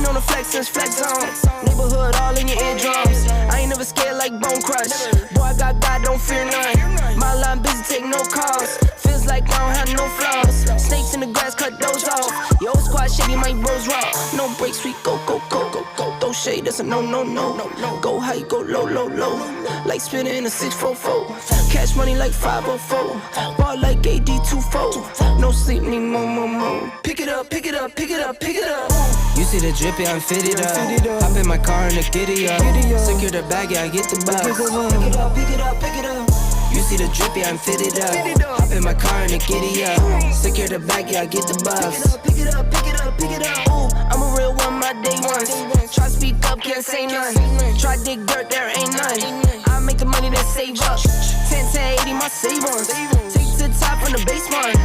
been on the flex since flex on. Neighborhood all in your eardrums. I ain't never scared like Bone Crush. Boy, I got God, don't fear none. My line busy, take no calls. Feels like I don't have no flaws. Snakes in the grass, cut those off. Your old squad shady, my bros raw. No breaks, we go, go, go, go, go. Throw shade, that's a no, no, no. Go high, go low, low, low. Like spinning in a 644. Cash money like 504. Ball like AD24. No sleep, need more, more, more. Pick it up, pick it up, pick it up, pick it up. You see the drippy, I'm fitted up. Hop in my car and the giddy up. Secure the bag, yeah, I get the box. Pick it up, pick it up, pick it up. You see the drippy, I'm fitted up. Hop in my car and the giddy up. Secure the bag, yeah, I get the box. Pick it up, pick it up, pick it up. Ooh, I'm a real one, my day ones. Try speak up, can't say none. Try dig dirt, there ain't none. I make the money that save up. 10 to 80, my savings. Take to the top on the baseline.